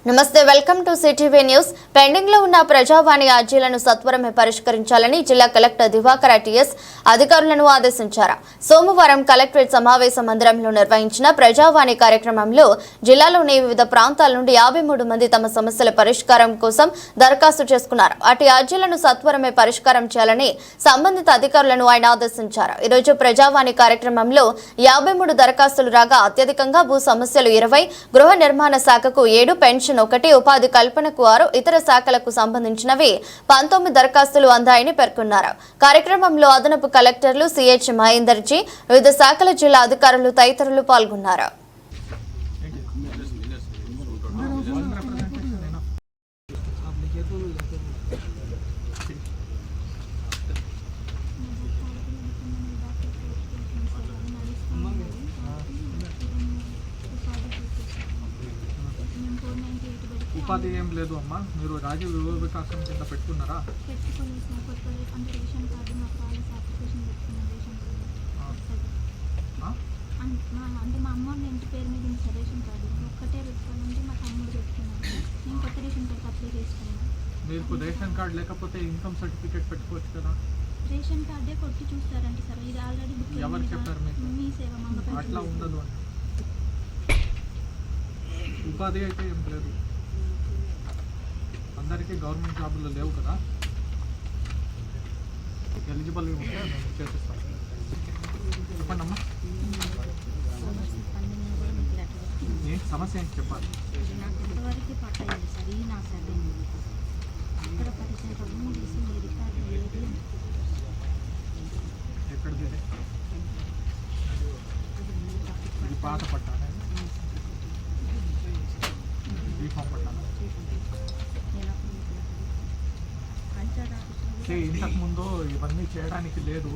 నమస్తే welcome to CTV news. Pending లో ఉన్న ప్రజావాణి అర్జీలను సత్వరమే పరిష్కరించాలని జిల్లా కలెక్టర్ దివాకర్ టిఎస్ అధికారులను ఆదేశించారు. సోమవారం కలెక్టరేట్ సమావేశ మందిరంలో నిర్వహించిన ప్రజావాణి కార్యక్రమంలో జిల్లాలోని వివిధ ప్రాంతాల నుండి 53 మంది తమ సమస్యల పరిష్కారం కోసం దరఖాస్తు చేసుకున్నారు. అటు అర్జీలను సత్వరమే పరిష్కారం చేయాలని సంబంధిత అధికారులను ఆయన ఆదేశించారు. ఈ రోజు ప్రజావాణి కార్యక్రమంలో 53 దరఖాస్తులు రాగా అత్యధికంగా భూ సమస్యలు 20, గృహ నిర్మాణ శాఖకు 7, పెన్షన్ 1, ఉపాధి కల్పనకు 6, ఇతర శాఖలకు సంబంధించినవి 19 దరఖాస్తులు అందాయని పేర్కొన్నారు. కార్యక్రమంలో అదనపు కలెక్టర్లు సిహెచ్ మహేందర్జీ, వివిధ శాఖల జిల్లా అధికారులు తదితరులు పాల్గొన్నారు. ఉపాధి ఏం లేదు అమ్మా. మీరు రాజీవ్ యువ వికాసం కింద పెట్టుకున్నారా? అంటే మా అమ్మ ఇంటి పేరు మీద రేషన్ కార్డు ఒక్కటే పెట్టుకోవాలంటే మా తమ్ముడు పెట్టుకున్నాను. నేను కొత్త రేషన్ కార్డు అప్లై చేసుకున్నాను. మీకు రేషన్ కార్డు లేకపోతే ఇన్కమ్ సర్టిఫికేట్ పెట్టుకోవచ్చు కదా? రేషన్ కార్డే కొట్టి చూస్తారంటే సార్, ఇది ఆల్రెడీ బుక్. ఎవరు చెప్పారు మీకు? మీ సేవ మంగపల్లి. అట్లా ఉండదు అని. ఉపాధి అయితే ఏం లేదు, అందరికీ గవర్నమెంట్ జాబులు లేవు కదా. ఎలిజిబుల్ ఉంటే మేము చేసిస్తాం. చెప్పండి అమ్మా, ఏంటి సమస్య ఏంటి చెప్పాలి. నాకు ఇంతవరకు పట్టలేదు సార్. ఈ నా సర్వే ఇక్కడ 15 రోజులు తీసింది రికార్డు లేదు. ఎక్కడిది? ఇది పాత పట్టాలి, బీఫామ్ పట్టాలి. ఇంతకు ముందు ఇవన్నీ చేయడానికి లేదు.